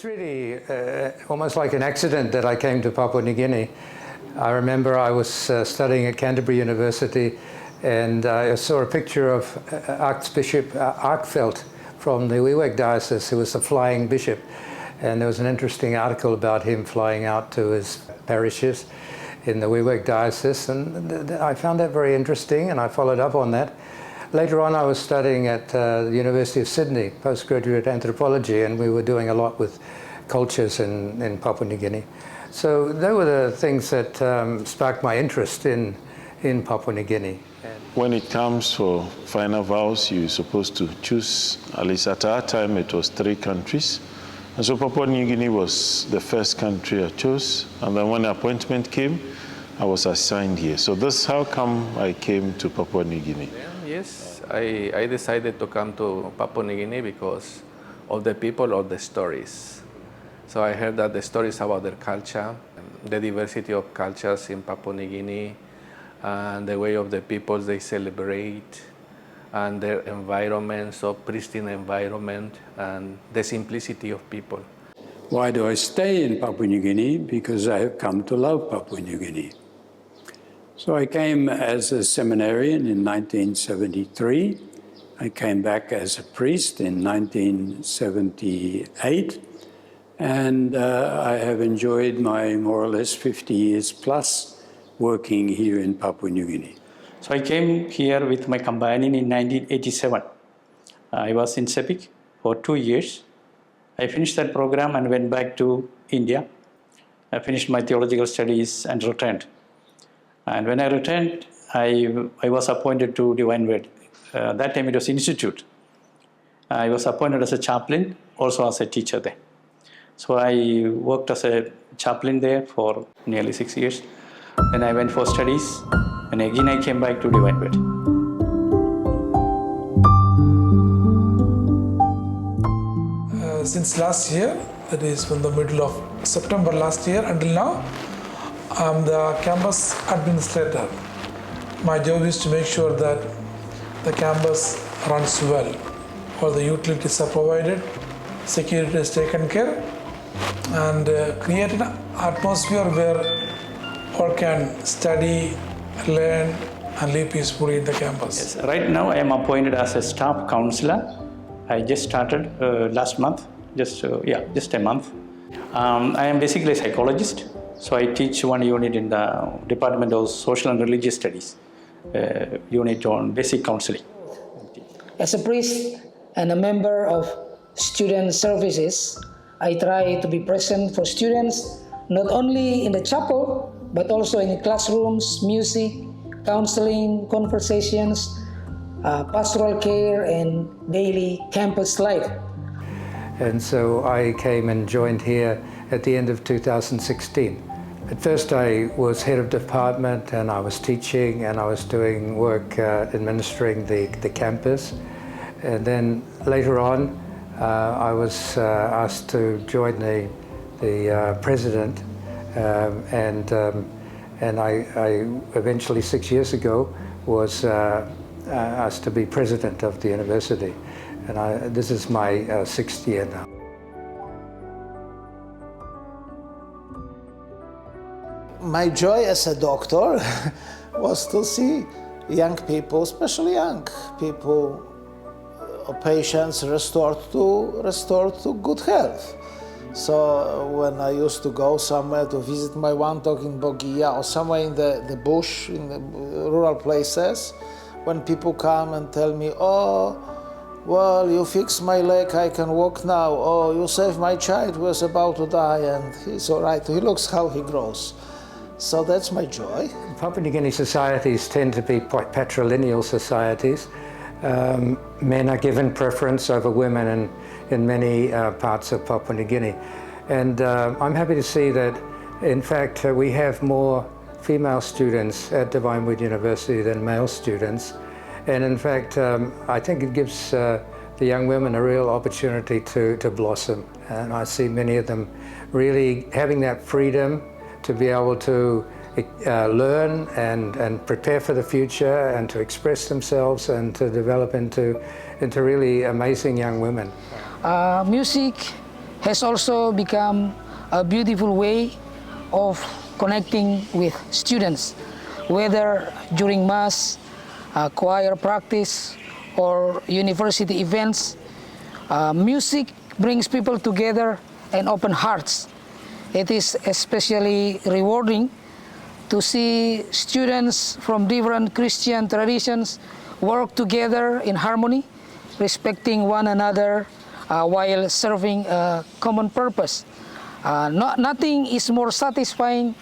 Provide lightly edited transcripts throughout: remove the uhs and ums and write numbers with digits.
really almost like an accident that I came to Papua New Guinea. I remember I was studying at Canterbury University, and I saw a picture of Archbishop Arkfeldt from the Wewak Diocese, who was the flying bishop. And there was an interesting article about him flying out to his parishes in the Wewak Diocese, and I found that very interesting, and I followed up on that. Later on, I was studying at the University of Sydney, postgraduate anthropology, and we were doing a lot with cultures in Papua New Guinea. So they were the things that sparked my interest in Papua New Guinea. When it comes for final vows, you're supposed to choose, at least at our time, it was 3 countries. And so Papua New Guinea was the first country I chose. And then when the appointment came, I was assigned here. So that's how come I came to Papua New Guinea. Yes, I decided to come to Papua New Guinea because of the people or the stories. So I heard that the stories about their culture, the diversity of cultures in Papua New Guinea, and the way of the peoples they celebrate, and their environment, so pristine environment, and the simplicity of people. Why do I stay in Papua New Guinea? Because I have come to love Papua New Guinea. So I came as a seminarian in 1973. I came back as a priest in 1978. And I have enjoyed my more or less 50 years plus working here in Papua New Guinea. So I came here with my companion in 1987. I was in Sepik for 2 years. I finished that program and went back to India. I finished my theological studies and returned. And when I returned, I was appointed to Divine Word. That time it was institute. I was appointed as a chaplain, also as a teacher there. So I worked as a chaplain there for nearly 6 years. Then I went for studies, and again I came back to Divine Word. Since last year, that is from the middle of September last year until now, I'm the campus administrator. My job is to make sure that the campus runs well. All the utilities are provided, security is taken care, and create an atmosphere where all can study, learn, and live peacefully in the campus. Yes, right now I am appointed as a staff counselor. I just started last month, just a month. I am basically a psychologist, so I teach one unit in the Department of Social and Religious Studies, unit on basic counseling. As a priest and a member of student services, I try to be present for students, not only in the chapel, but also in the classrooms, music, counseling, conversations, pastoral care, and daily campus life. And so I came and joined here at the end of 2016. At first I was head of department, and I was teaching, and I was doing work administering the campus. And then later on I was asked to join the president, and I eventually 6 years ago was asked to be president of the university. And this is my 6th year now. My joy as a doctor was to see young people, especially young people, patients restored to good health. So when I used to go somewhere to visit my one dog in Bogia or somewhere in the bush, in the rural places, when people come and tell me, oh, well, you fixed my leg, I can walk now. Oh, you saved my child who was about to die and he's all right. He looks how he grows. So that's my joy. Papua New Guinea societies tend to be quite patrilineal societies. Men are given preference over women in many parts of Papua New Guinea. And I'm happy to see that, in fact, we have more female students at Divine Word University than male students. And in fact, I think it gives the young women a real opportunity to blossom. And I see many of them really having that freedom to be able to learn and prepare for the future and to express themselves and to develop into really amazing young women. Music has also become a beautiful way of connecting with students, whether during mass, choir practice, or university events. Music brings people together and open hearts. It is especially rewarding to see students from different Christian traditions work together in harmony, respecting one another while serving a common purpose. Nothing is more satisfying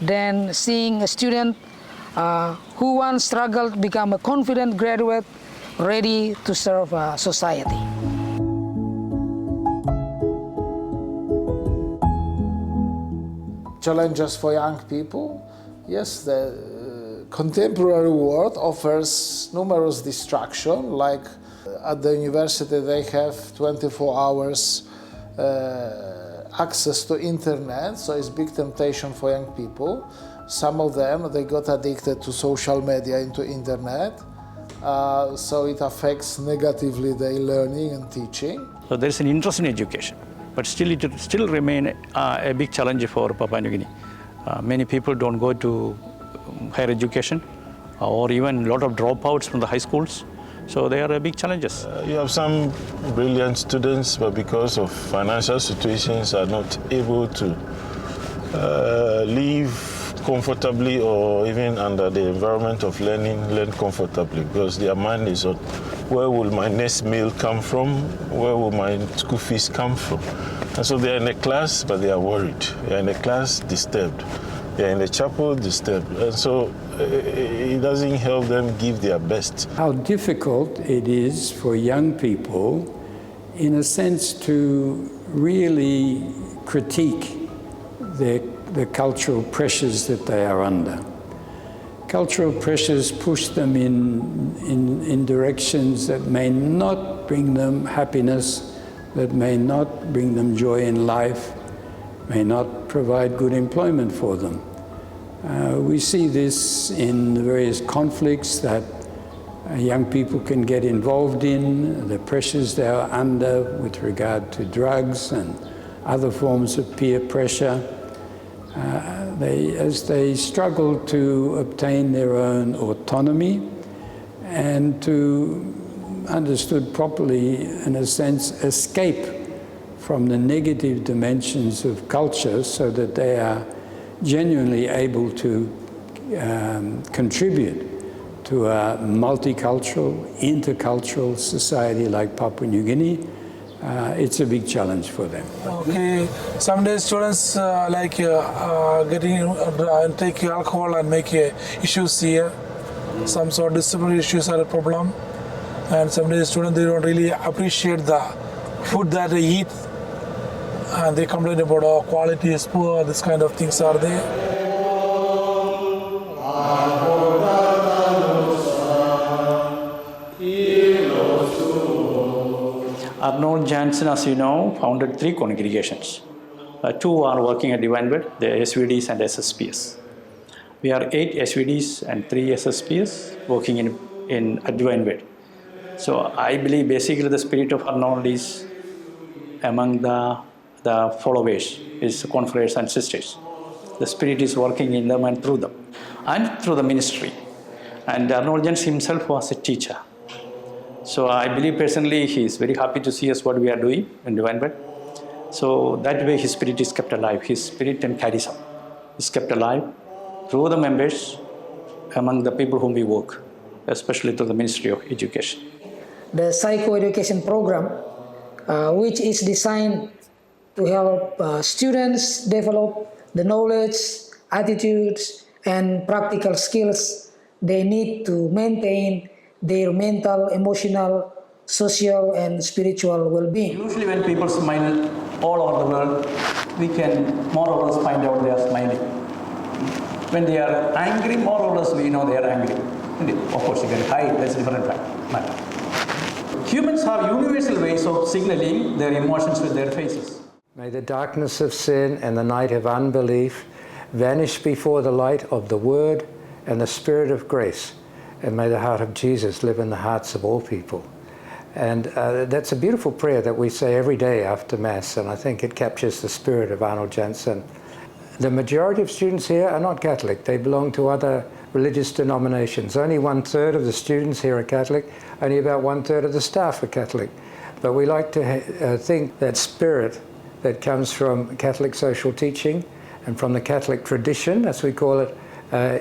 than seeing a student who once struggled become a confident graduate ready to serve society. Challenges for young people. Yes, the contemporary world offers numerous distractions, like at the university they have 24 hours access to internet, so it's big temptation for young people. Some of them, they got addicted to social media, into internet, so it affects negatively their learning and teaching. So there is an interest in education, but still it still remain a big challenge for Papua New Guinea. Many people don't go to higher education, or even a lot of dropouts from the high schools. So they are big challenges. You have some brilliant students, but because of financial situations are not able to live comfortably or even under the environment of learn comfortably, because their mind is on where will my next meal come from, where will my school fees come from. And so they are in a class, but they are worried. They are in a class, disturbed. They are in the chapel, disturbed. And so it doesn't help them give their best. How difficult it is for young people, in a sense, to really critique the cultural pressures that they are under. Cultural pressures push them in directions that may not bring them happiness, that may not bring them joy in life, may not provide good employment for them. We see this in the various conflicts that young people can get involved in, the pressures they are under with regard to drugs and other forms of peer pressure. As they struggle to obtain their own autonomy and to, understood properly, in a sense, escape from the negative dimensions of culture so that they are genuinely able to contribute to a multicultural, intercultural society like Papua New Guinea. It's a big challenge for them. Okay, some days students take alcohol and make issues here. Some sort of disciplinary issues are a problem. And some days students, they don't really appreciate the food that they eat. And they complain about, oh, quality is poor, this kind of things are there. Arnold Jansen, as you know, founded 3 congregations. 2 are working at Divine Word, the SVDs and SSPS. We are 8 SVDs and 3 SSPS working at Divine Word. So I believe basically the spirit of Arnold is among the followers, his confreres and sisters. The spirit is working in them and through them, and through the ministry. And Arnold Jansen himself was a teacher. So I believe personally he is very happy to see us what we are doing in Divine Word. So that way his spirit is kept alive. His spirit and charism is kept alive through the members, among the people whom we work, especially through the Ministry of Education. The psychoeducation program, which is designed to help students develop the knowledge, attitudes, and practical skills they need to maintain their mental, emotional, social, and spiritual well-being. Usually when people smile all over the world, we can more or less find out they are smiling. When they are angry, more or less we know they are angry. Of course, you can hide, that's a different matter. Humans have universal ways of signaling their emotions with their faces. May the darkness of sin and the night of unbelief vanish before the light of the Word and the Spirit of grace. And may the heart of Jesus live in the hearts of all people. And that's a beautiful prayer that we say every day after Mass, and I think it captures the spirit of Arnold Janssen. The majority of students here are not Catholic. They belong to other religious denominations. Only 1/3 of the students here are Catholic, only about 1/3 of the staff are Catholic. But we like to think that spirit that comes from Catholic social teaching and from the Catholic tradition, as we call it,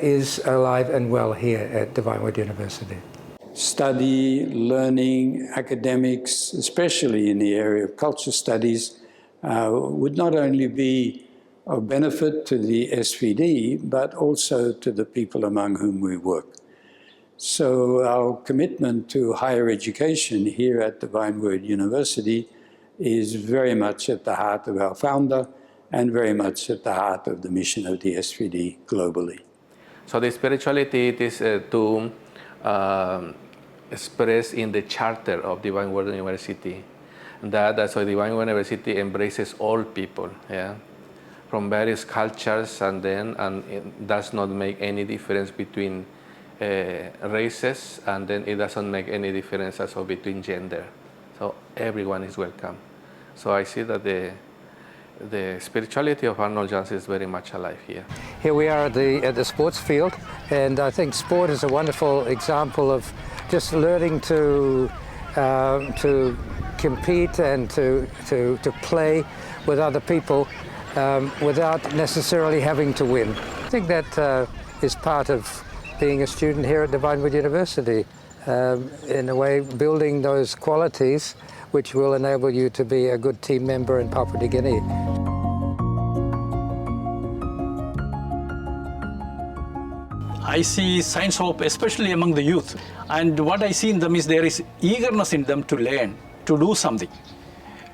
is alive and well here at Divine Word University. Study, learning, academics, especially in the area of culture studies, would not only be of benefit to the SVD, but also to the people among whom we work. So our commitment to higher education here at Divine Word University is very much at the heart of our founder and very much at the heart of the mission of the SVD globally. So the spirituality it is to express in the charter of Divine Word University. That so Divine Word University embraces all people, yeah, from various cultures, and it does not make any difference between races, and then it doesn't make any difference also between gender. So everyone is welcome. So I see that the spirituality of Arnold Janssen is very much alive here. Here we are at the sports field, and I think sport is a wonderful example of just learning to compete and to play with other people without necessarily having to win. I think that is part of being a student here at Divine Word University, in a way building those qualities which will enable you to be a good team member in Papua New Guinea. I see signs of hope, especially among the youth. And what I see in them is there is eagerness in them to learn, to do something.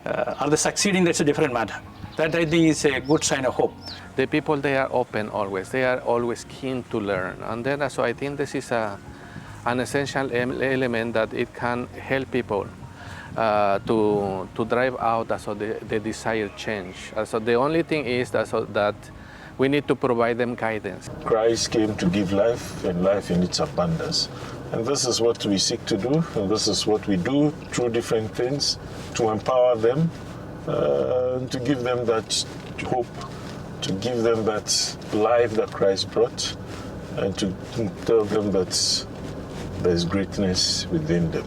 Are they succeeding? That's a different matter. That I think is a good sign of hope. The people, they are open always. They are always keen to learn. And then so I think this is an essential element that it can help people to drive out the desired change. So the only thing is that we need to provide them guidance. Christ came to give life and life in its abundance. And this is what we seek to do, and this is what we do through different things to empower them, to give them that hope, to give them that life that Christ brought, and to tell them that there's greatness within them.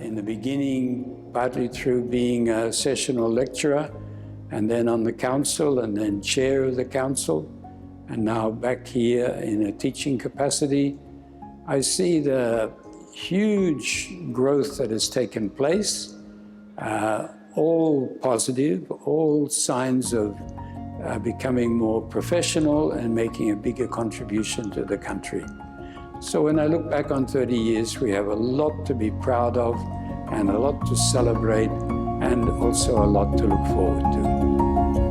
In the beginning, partly through being a sessional lecturer, and then on the council, and then chair of the council, and now back here in a teaching capacity, I see the huge growth that has taken place, all positive, all signs of becoming more professional and making a bigger contribution to the country. So when I look back on 30 years, we have a lot to be proud of and a lot to celebrate and also a lot to look forward to.